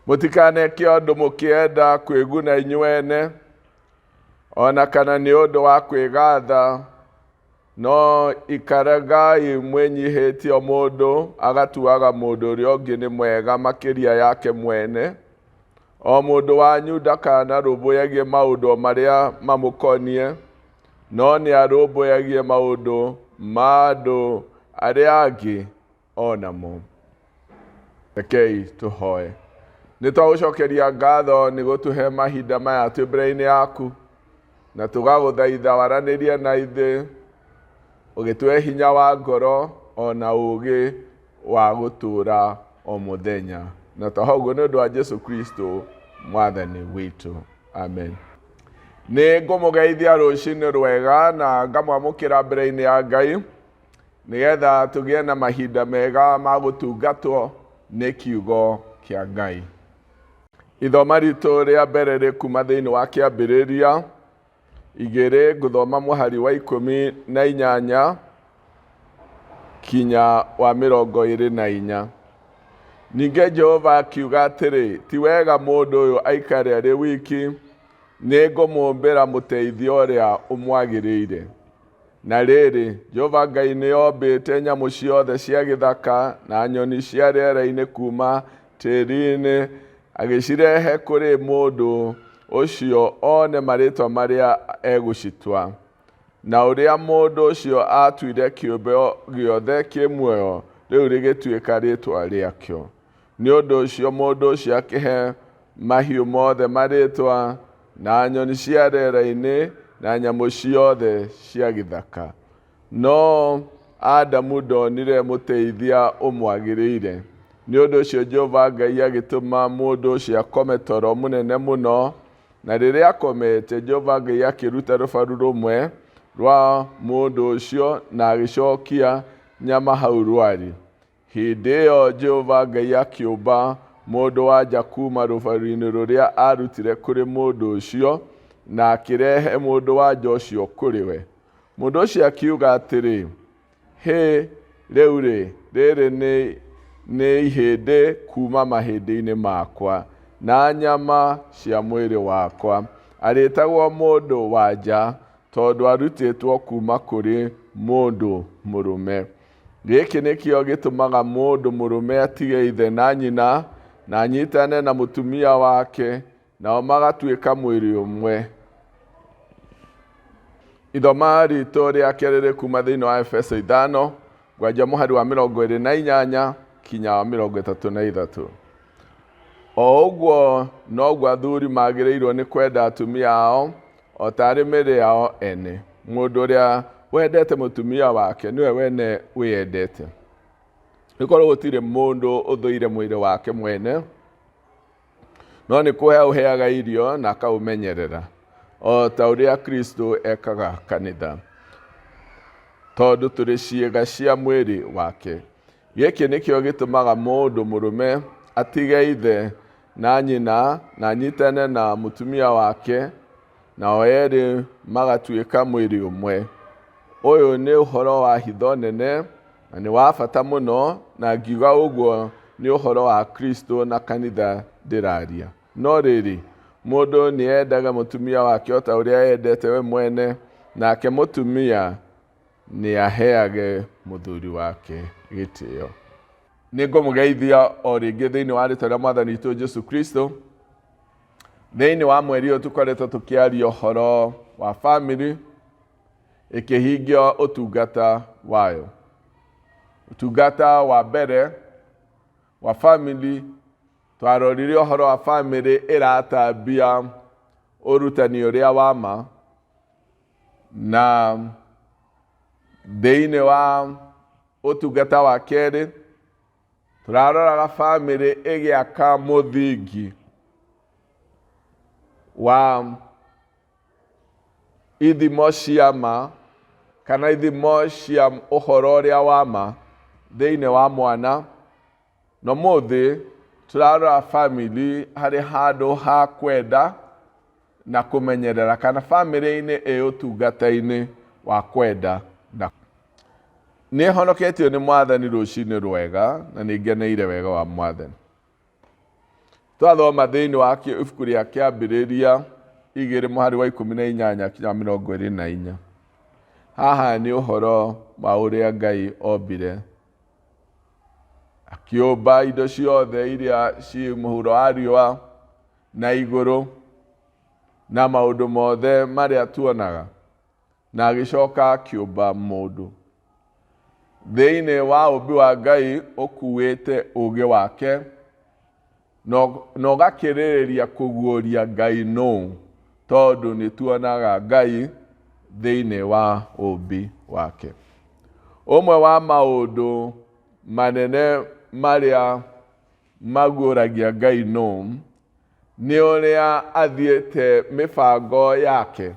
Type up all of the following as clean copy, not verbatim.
Mũtikaneke ũndũ mũkĩenda kwĩguna inyuene, ona kana nĩ ũndũ wa kwĩgatha, no ikaragai mwĩnyihĩtie mũndũ agatuaga mũndũ ũrĩa ũngĩ nĩ mwega makĩria yake mwene. O mũndũ wanyu ndakanarũmbũyagie maũndũ marĩa mamũkonie, no nĩ arũmbũyagie maũndũ ma andũ arĩa angĩ onamo. Rekei tũhoe. Nĩtwagũcokeria ngatho nĩ gũtũhe mahinda maya twĩ mbere-inĩ yaku, na tũgagũthaitha waranĩrie na ithuĩ, ũgĩtũhe hinya wa ngoro ona ũũgĩ wa gũtũũra o mũthenya. Na twahoguo nĩ ũndũ wa Jesũ Kristo Mwathani witũ. Amen. Nĩ ngũmũgeithia rũciinĩ rwega na ngamwamũkĩra mbere-inĩ ya Ngai, nĩgetha tũgĩe na mahinda mega ma gũtungatwo nĩ kiugo kĩa Ngai. Ithoma ritũ rĩa mbere rĩkuma thĩinĩ wa kĩambĩrĩria 2 ngũthoma mũhari wa 18 kinya wa 24. Ningĩ Jehova akiuga atĩrĩ, ti wega mũndũ ũyũ aikare arĩ wiki, nĩ ngũmũmbĩra mũteithia ũrĩa ũmwagĩrĩire. Na rĩrĩ, Jehova Ngai nĩombĩte nyamũ ciothe cia gĩthaka na nyoni cia rĩera-inĩ kuma tĩĩri-inĩ, agĩcirehe kũrĩ mũndũ ũcio one marĩtwa marĩa egũcitua. Na ũrĩa mũndũ ũcio atuire kĩũmbe gĩothe kĩ muoyo, rĩu rĩgĩtuĩka rĩtwa rĩakĩo. Nĩ ũndũ ũcio mũndũ ũcio akĩhe mahiũ mothe marĩtwa, na nyoni cia rĩera-inĩ na nyamũ ciothe cia gĩthaka. No Adamu ndonire mũteithia ũmwagĩrĩire. Nĩ ũndũ ũcio Jehova Ngai agĩtũma mũndũ ũcio akome toro mũnene mũno, na rĩrĩa akomete Jehova Ngai akĩruta rũbaru rũmwe rwa mũndũ ũcio na agĩcokia nyama hau rwarĩ. Hĩndĩ ĩyo Jehova Ngai akĩũmba mũndũ-wa-nja kuma rũbaru-inĩ rũrĩa arutire kũrĩ mũndũ ũcio, na akĩrehe mũndũ-wa-nja ũcio kũrĩ we. Mũndũ ũcio akiuga atĩrĩ, rĩu rĩrĩ nĩ ihĩndĩ kuma mahĩndĩ-inĩ makwa na nyama cia mwĩrĩ wakwa. Arĩtagwo mũndũ-wa-nja tondũ arutĩtwo kuma kũrĩ mũndũ mũrũme. Gĩkĩ nĩkĩo gĩtũmaga mũndũ mũrũme atige ithe na nyina, na anyitane na mũtumia wake, nao magatuĩka mwĩrĩ ũmwe. Ithoma ritũ rĩa kerĩ rĩkuma thĩinĩ wa Efeso 5 ngwanja mũhari wa 28 kinya wa 33. O ũguo noguo athuri magĩrĩirwo nĩ kwenda atumia ao, o tarĩ mĩĩrĩ yao ene. Mũndũ ũrĩa wendete mũtumia wake nĩwe wene wĩyendete. Nĩkorwo gũtirĩ mũndũ ũthũire mwĩrĩ wake mwene, no nĩ kũhe ũheaga irio na akaũmenyerera, o ta ũrĩa Kristo ekaga kanitha, tondũ tũrĩ ciĩga cia mwĩrĩ wake. Gĩkĩ nĩkĩo gĩtũmaga mũndũ mũrũme atige ithe na nyina na anyitane na mũtumia wake, nao erĩ magatuĩka mwĩrĩ ũmwe. Ũyũ nĩ ũhoro wa hitho nene na nĩ wa bata mũno, na ngiuga ũguo nĩ ũhoro wa Kristo na kanitha ndĩraria. No rĩrĩ, mũndũ nĩendaga mũtumia wake o ta ũrĩa endete we mwene, nake mũtumia nĩ aheage mũthuri wake gĩtĩo. Nĩ ngũmũgeithia o rĩngĩ thĩinĩ wa rĩĩtwa rĩa Mwathani witũ Jesũ Kristo. Thĩinĩ wa mweri ũyũ tũkoretwo tũkĩaria ũhoro wa family ĩkĩhingia ũtungata wayo. Ũtungata wa mbere wa family, twarorire ũhoro wa family ĩratambia ũrutani ũrĩa wa ma, na thĩinĩ wa ũtungata wa kerĩ tũraroraga family ĩgĩaka mũthingi wa ithimo cia ma kana ithimo cia ũhoro ũrĩa wa ma thĩinĩ wa mwana. No mũthĩ tũrarora family harĩ handũ ha kwenda na kũmenyerera, kana family-inĩ ĩ ũtungata-inĩ wa kwenda na nĩ honoketio nĩ Mwathani rũciinĩ rwega, na nĩ ngeneire wega wa Mwathani. Twathoma thĩinĩ wa ibuku rĩa Kĩambĩrĩria 2:18-24. Haha nĩ ũhoro wa ũrĩa Ngai ombire. Akĩũmba indo ciothe iria ci mũhuro wa riũa na igũrũ na maũndũ mothe marĩa tuonaga, na agĩcoka akĩũmba mũndũ. Thĩinĩ wa ũmbi wa Ngai ũkuĩte ũũgĩ wake na ũgakĩrĩrĩria kũguũria Ngai nũũ, tondũ nĩ tuonaga Ngai thĩinĩ wa ũmbi wake. Ũmwe wa maũndũ manene marĩa maguũragia Ngai nũũ nĩ ũrĩa athiĩte mĩbango yake.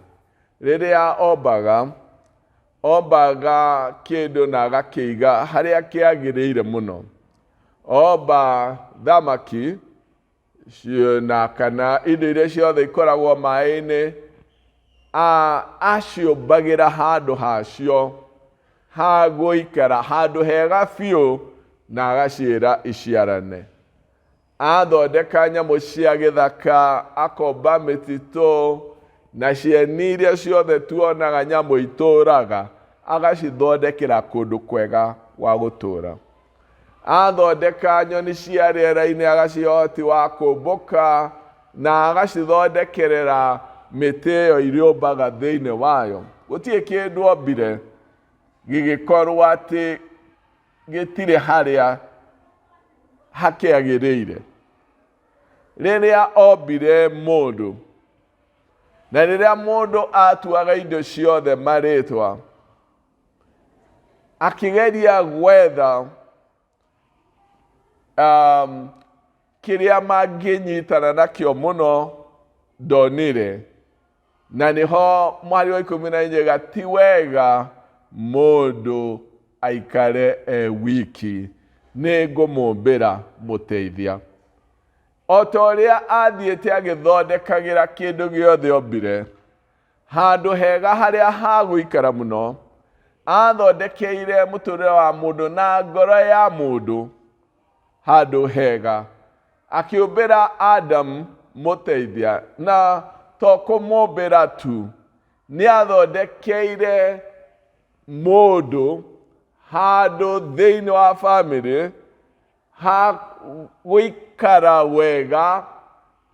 Rĩrĩa ombaga kĩndũ na agakĩiga harĩa kĩagĩrĩire mũno. Omba thamaki na kana indo iria ciothe ikoragwo maĩ-inĩ, aciũmbagĩra handũ hacio ha gũikara, handũ hega biũ, na agaciĩra iciarane. Athondeka nyamũ cia gĩthaka, akomba mĩtitũ na cieni iria ciothe tuonaga nyamũ itũũraga, agacithondekera kũndũ kwega gwa gũtũũra. Athondeka nyoni cia rĩera-inĩ, agacihe ũhoti wa kũmbũka na agacithondekerera mĩtĩ ĩyo irĩũmbaga thĩinĩ wayo. Gũtirĩ kĩndũ ombire gĩgĩkorwo atĩ gĩtirĩ harĩa hakĩagĩrĩire. Rĩrĩa ombire mũndũ, na rĩrĩa mũndũ atuaga indo ciothe marĩtwa, akĩgeria gwetha kĩrĩa mangĩnyitana nakĩo mũno, ndonire. Na nĩho mweri wa 14 ti wega mũndũ aikare wiki, nĩ ngũmũmbĩra mũteithia. O ta ũrĩa athiĩte agĩthondekagĩra kĩndũ gĩothe ombire handũ hega harĩa hagũikara mũno, athondekeire mũtũrĩre wa mũndũ na ngoro ya mũndũ handũ hega. Akĩũmbĩra Adamu mũteithia, na to kũmũmbĩra tu, nĩ athondekeire mũndũ handũ thĩinĩ wa bamĩrĩ ha gũikara wega,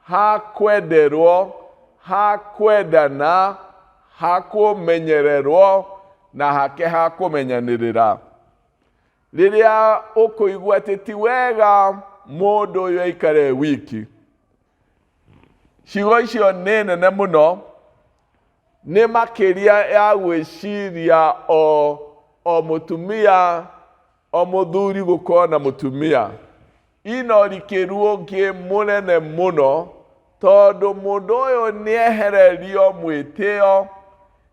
ha kwenderwo, ha kwendana, ha kũmenyererwo na hake ha kũmenyanĩrĩra. Rĩrĩa ũkũigua atĩ ti wega mũndũ ũyũ aikare wiki, ciugo icio nĩ nene mũno, nĩ makĩria ya gwĩciria o mũtumia, o mũthuri gũkorwo na mũtumia. Inorikĩru ũngĩ mũnene mũno, tondũ mũndũ ũyũ nĩehererio mwĩtĩo,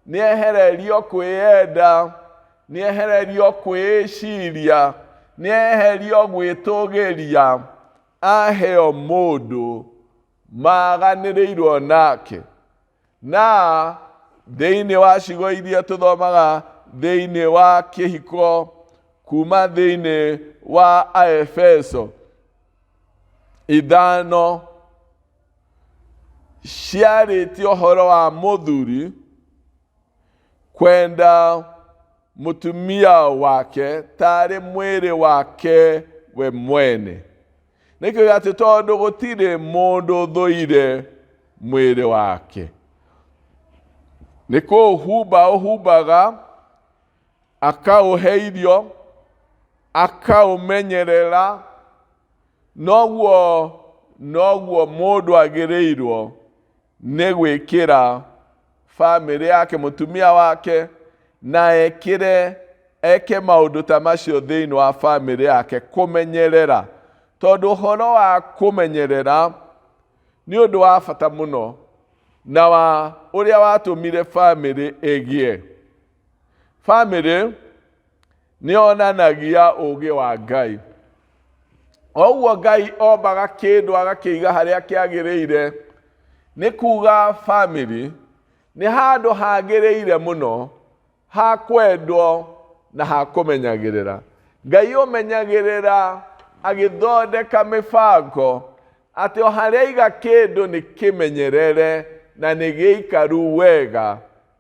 nĩehererio kwĩyenda, nĩehererio kwĩĩciria, nĩehererio gwĩtũgĩria, aheo mũndũ maganĩrĩirwo nake. Na thĩinĩ wa ciugo iria tũthomaga thĩinĩ wa kĩhiko kuma thĩinĩ wa Aefeso 5, ciarĩtie ũhoro wa mũthuri kwenda mũtumia wake tarĩ mwĩrĩ wake we mwene. Nĩkĩo atĩ tondũ gũtirĩ mũndũ thũire mwĩrĩ wake, nĩ kũũhumba ũhumbaga, akaũhe irio, akaũmenyerera. Noguo mũndũ agĩrĩirwo nĩ gwĩkĩra bamĩrĩ yake, mũtumia wake, na eke maũndũ ta macio thĩinĩ wa bamĩrĩ yake, kũmenyerera. Tondũ ũhoro wa kũmenyerera nĩ ũndũ wa bata mũno, na wa ũrĩa watũmire bamĩrĩ ĩgĩe. Bamĩrĩ nĩ yonanagia ũũgĩ wa Ngai. Oguo Ngai ombaga kĩndũ agakĩiga harĩa kĩagĩrĩire, nĩ kuga bamĩrĩ nĩ handũ hagĩrĩire mũno ha kwendwo na ha kũmenyagĩrĩra. Ngai ũmenyagĩrĩra agĩthondeka mĩbango atĩ o harĩa iga kĩndũ nĩ kĩmenyerere na nĩ gĩikaru wega,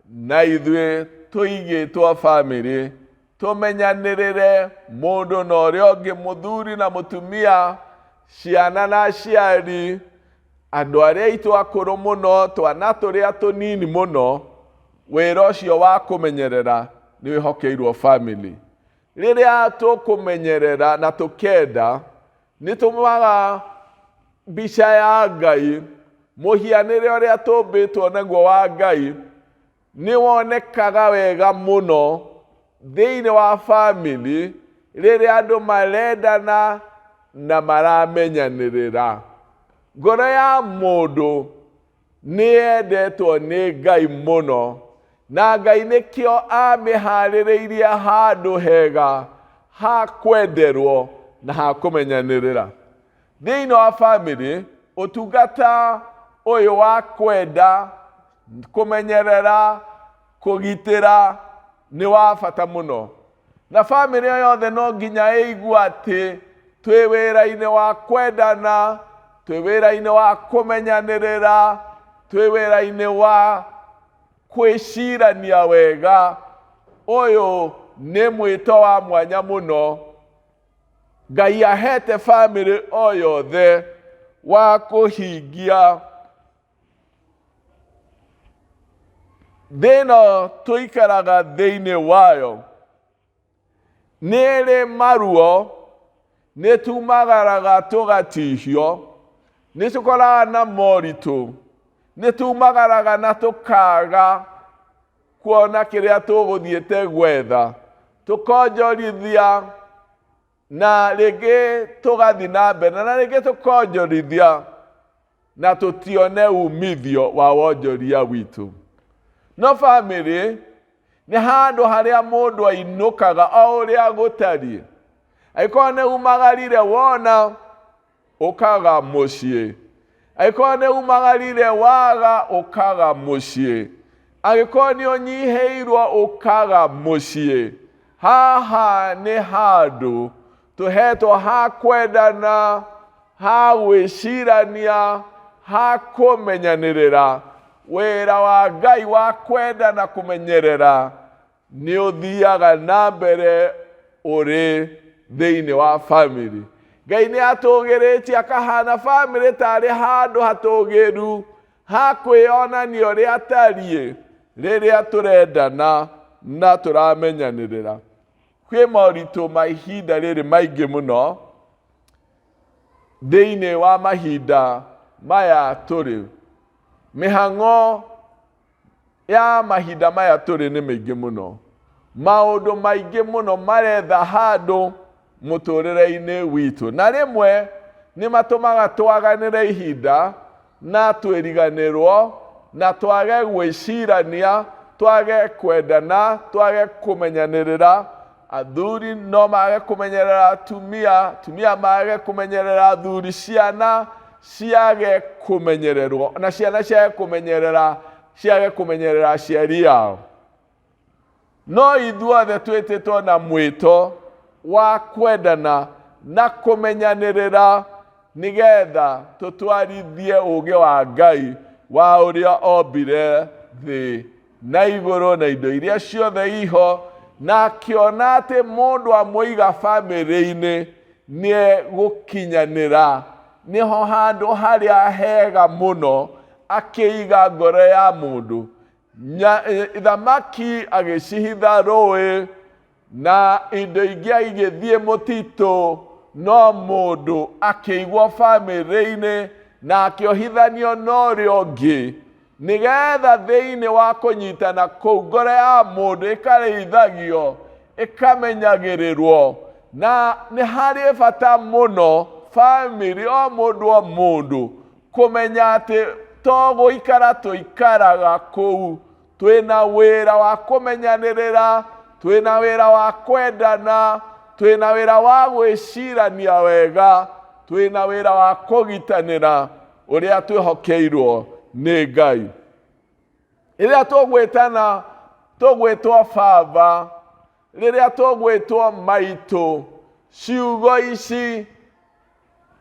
na ithuĩ tũigĩtwo bamĩrĩ tũmenyanĩrĩre mũndũ na ũrĩa ũngĩ, mũthuri na mũtumia, ciana na aciari, andũ arĩa aitũ akũrũ mũno, twana tũrĩa tũnini mũno. Wĩra ũcio wa kũmenyerera nĩ wĩhokeirwo bamĩrĩ. Rĩrĩa tũkũmenyerera na tũkenda, nĩ tũmaga mbica ya Ngai, mũhianĩre ũrĩa tũmbĩtwo naguo wa Ngai, nĩ wonekaga wega mũno thĩinĩ wa bamĩrĩ rĩrĩa andũ marendana na maramenyanĩrĩra. Ngoro ya mũndũ nĩ yendetwo nĩ Ngai mũno, na Ngai nĩkĩo amĩharĩrĩirie handũ hega ha kwenderwo na ha kũmenyanĩrĩra. Thĩinĩ wa bamĩrĩ, ũtungata ũyũ wa kwenda, kũmenyerera, kũgitĩra nĩ wa bata mũno. Na bamĩrĩ yothe no nginya ĩigue atĩ twĩ wĩra-inĩ wa kwendana, twĩ wĩra-inĩ wa kũmenyanĩrĩra, twĩ wĩra-inĩ wa kwĩcirania wega. Ũyũ nĩ mwĩto wa mwanya mũno Ngai ahete bamĩrĩ o yothe wa kũhingia. Thĩno tũikaraga thĩinĩ wayo nĩ ĩrĩ maruo, nĩ tumagaraga tũgatihio, nĩ tũkoraga na moritũ, nĩ tumagaraga na tũkaga kuona kĩrĩa tũgũthiĩte gwetha, tũkonjorithia na rĩngĩ tũgathi na mbere, na rĩngĩ tũkonjorithia na tũtione umithio wa wonjoria witũ. No bamĩrĩ nĩ handũ harĩa mũndũ ainũkaga o ũrĩa gũtariĩ. Angĩkorwo nĩ umagarire wona, ũkaga mũciĩ. Angĩkorwo nĩ umagarire waga, ũkaga mũciĩ. Angĩkorwo nĩ ũnyihĩirwo, ũkaga mũciĩ. Haha nĩ handũ tũhetwo ha kwendana, ha gwĩcirania, ha kũmenyanĩrĩra. Wĩra wa Ngai wa kwenda na kũmenyerera nĩ ũthiaga na mbere ũrĩ thĩinĩ wa bamĩrĩ. Ngai nĩ atũgĩrĩtie akahana bamĩrĩ tarĩ handũ hatũgĩru ha kwĩonania ũrĩa tariĩ rĩrĩa tũrendana na tũramenyanĩrĩra. Kwĩ moritũ ma ihinda rĩrĩ maingĩ mũno thĩinĩ wa mahinda maya tũrĩ. Mĩhang'o ya mahinda maya tũrĩ nĩ mĩingĩ mũno. Maũndũ maingĩ mũno maretha handũ mũtũrĩre-inĩ witũ, na rĩmwe nĩ matũmaga twaganĩre ihinda na twĩriganĩrwo na twage gwĩcirania, twage kwendana, twage kũmenyanĩrĩra. Athuri no mage kũmenyerera atumia, atumia mage kũmenyerera athuri, ciana ciage kũmenyererwo, na ciana ciage kũmenyerera aciari ao. No ithuothe twĩtĩtwo na mwĩto wa kwendana na kũmenyanĩrĩra nĩgetha tũtwarithie ũũgĩ wa Ngai wa ũrĩa ombire thĩ na igũrũ na indo iria ciothe iho, na akĩona atĩ mũndũ amũiga bamĩrĩ-inĩ nĩ gũkinyanĩra. Nĩho handũ harĩa hega mũno akĩiga ngoro ya mũndũ. Thamaki agĩcihitha rũĩ na indo ingĩ igĩthiĩ mũtitũ, no mũndũ akĩigwo bamĩrĩ-inĩ na akĩohithanio na ũrĩa ũngĩ, nĩgetha thĩinĩ wa kũnyitana kũu ngoro ya mũndũ ĩkarĩithagio, ĩkamenyagĩrĩrwo. Na nĩ harĩ bata mũno bamĩrĩ, o mũndũ kũmenya atĩ to gũikara tũikaraga kũu, twĩna wĩra wa kũmenyanĩrĩra, twĩna wĩra wa kwendana, twĩna wĩra wa gwĩcirania wega, twĩna wĩra wa kũgitanĩra ũrĩa twĩhokeirwo nĩ Ngai. Rĩrĩa tũgwĩtana, tũgwĩtwo baba, rĩrĩa tũgwĩtwo maitũ, ciugo ici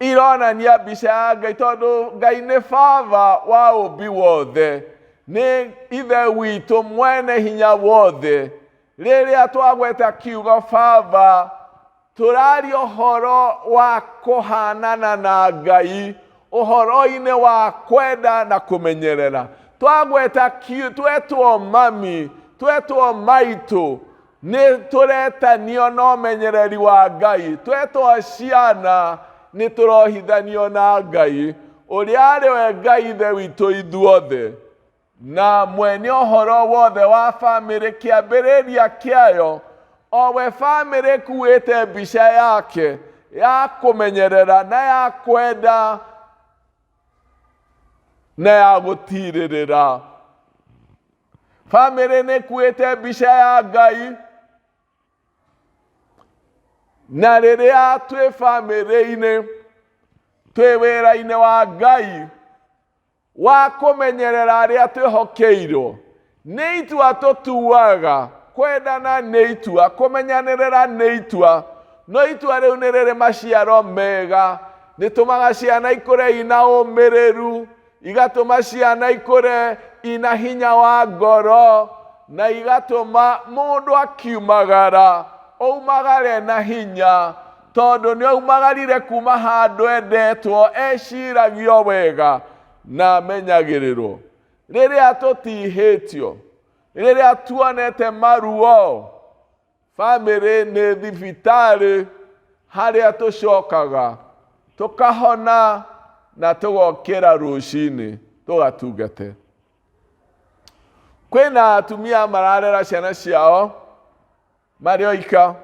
ironania mbica ya Ngai, tondũ Ngai nĩ baba wa ũmbi wothe, nĩ ithe witũ mwene hinya wothe. Rĩrĩa twagweta kiugo baba, tũraria ũhoro wa kũhanana na Ngai, ũhoro-inĩ wa kwenda na kũmenyerera. Twagweta twetwo mami, twetwo maitũ, nĩ tũretanio na ũmenyereri wa Ngai. Twetwo ciana, nĩ tũrohithanio na Ngai, ũrĩa arĩ we Ngai ithe witũ ithuothe, na mwene ũhoro wothe wa bamĩrĩ kĩambĩrĩria kĩayo. O we bamĩrĩ kuĩte mbica yake ya kũmenyerera na ya kwenda na ya gũtirĩrĩra. Bamĩrĩ nĩ kuĩte mbica ya Ngai, na rĩrĩa twĩ bamĩrĩ-inĩ, twĩ wĩra-inĩ wa Ngai wa kũmenyerera arĩa twĩhokeirwo, nĩ itua tũtuaga. Kwendana nĩ itua, kũmenyanĩrĩra nĩ itua, no itua rĩu nĩ rĩrĩ maciaro mega. Nĩtũmaga ciana ikũre ina ũmĩrĩru, igatũma ciana ikũre ina hinya wa ngoro, na igatũma mũndũ akiumagara oumagare na hinya, tondũ nĩ aumagarire kuma handũ endetwo, eciragio wega na amenyagĩrĩrwo. Rĩrĩa tũtihĩtio, rĩrĩa tuonete maruo, bamĩrĩ nĩ thibitarĩ harĩa tũcokaga tũkahona na tũgokĩra rũcinĩ tũgatungate. Kwĩna atumia mararera ciana ciao marĩ oika,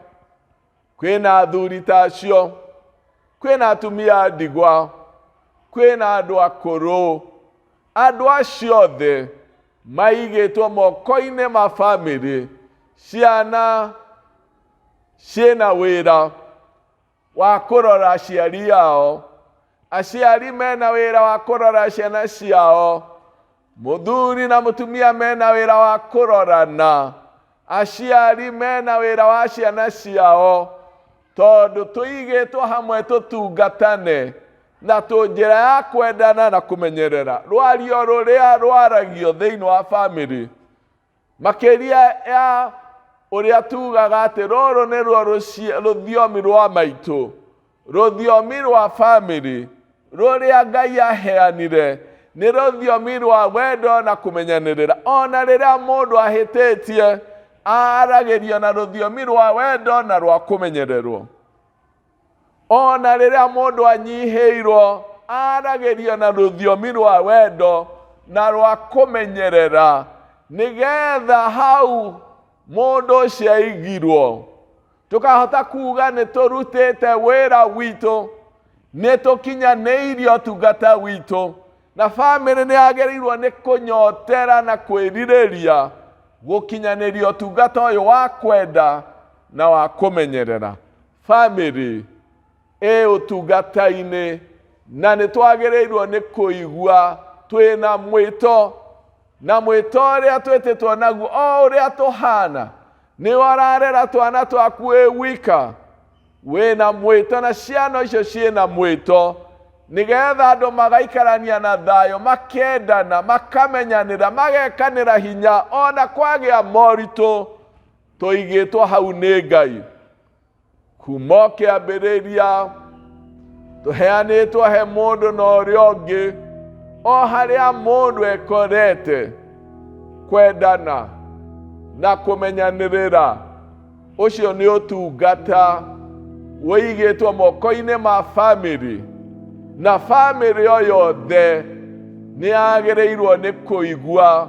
kwĩna athuri tacio, kwĩna atumia ndigwa, kwĩna andũ akũrũ. Andũ acio othe maigĩtwo moko-inĩ ma bamĩrĩ. Ciana ciĩna wĩra wa kũrora aciari ao, aciari mena wĩra wa kũrora ciana ciao, mũthuri na mũtumia mena wĩra wa kũrorana, aciari mena wĩra wa ciana ciao, tondũ tũigĩtwo hamwe tũtungatane na njĩra ya kwendana na kũmenyerera. Rwario rũrĩa rwaragio thĩinĩ wa bamĩrĩ, makĩria ya ũrĩa tugaga atĩ rũrũ nĩruo rũthiomi rwa maitũ, rũthiomi rwa bamĩrĩ rũrĩa Ngai aheanire, nĩ rũthiomi rwa wendo na kũmenyanĩrĩra. Ona rĩrĩa mũndũ ahĩtĩtie, aragĩrio na rũthiomi rwa wendo na rwa kũmenyererwo. Ona rĩrĩa mũndũ anyihĩirwo, aragĩrio na rũthiomi rwa wendo na rwa kũmenyerera, nĩgetha hau mũndũ ũcio aigirwo tũkahota kuga nĩ tũrutĩte wĩra witũ, nĩ tũkinyanĩirie ũtungata witũ, na bamĩrĩ nĩ yagĩrĩirwo nĩ kũnyotera na kwĩrirĩria gũkinyanĩria ũtungata ũyũ wa kwenda na wa kũmenyerera. Bamĩrĩ ũtungata-inĩ, na nĩ twagĩrĩirwo nĩ kũigua twĩna mwĩto, na mwĩto ũrĩa twĩtĩtwo naguo o ũrĩa tũhana. Nĩ wararera twana twaku wika, wĩna mwĩto na ciana icio ciĩna mwĩto, nĩgetha andũ magaikarania na thayũ, makendana, makamenyanĩra, magekanĩra hinya, ona kwagĩa moritũ tũigĩtwo hau nĩ Ngai. Kuma kĩambĩrĩria tũheanĩtwo he mũndũ na ũrĩa ũngĩ, o harĩa mũndũ ekorete kwendana na kũmenyanĩrĩra. Ũcio nĩ ũtungata wĩigĩtwo moko-inĩ ma bamĩrĩ, na bamĩrĩ o yothe nĩ yagĩrĩirwo nĩ kũigua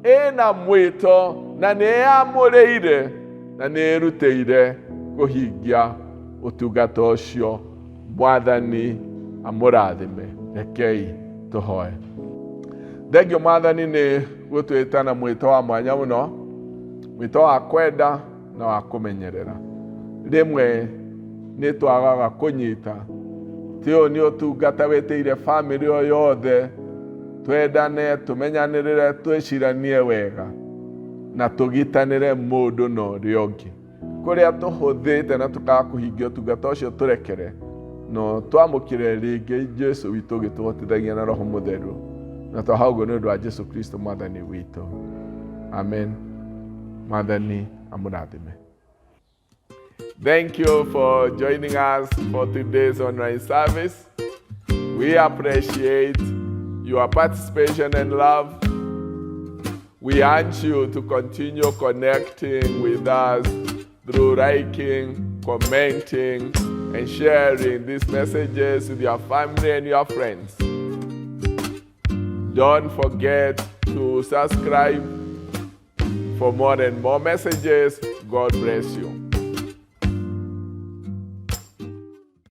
ĩna mwĩto na nĩ yamũrĩire na nĩ ĩrutĩire kũhingia ũtungata ũcio. Mwathani amũrathime. Rekei tũhoe. Thengio Mwathani nĩ gũtwĩta na mwĩto wa mwanya mũno, mwĩto wa kwenda na wa kũmenyerera. Rĩmwe nĩ twagaga kũnyita tĩ ũyũ nĩ ũtungata wĩtĩire bamĩrĩ o yothe, twendane, tũmenyanĩrĩre, twĩciranie wega na tũgitanĩre mũndũ na ũrĩa ũngĩ. Kũrĩa tũhũthĩte na tũkaga kũhingia ũtungata ũcio tũrekere, no twamũkĩra rĩngĩ Jesũ witũ gĩtũhotithagia na Roho Mũtheru na twahaũguo nĩ ũndũ wa Jesũ Kristo Mwathani witũ. Amen. Mwathani amũrathime. Thank you for joining us for today's online service. We appreciate your participation and love. We urge you to continue connecting with us through liking, commenting, and sharing these messages with your family and your friends. Don't forget to subscribe for more and more messages. God bless you.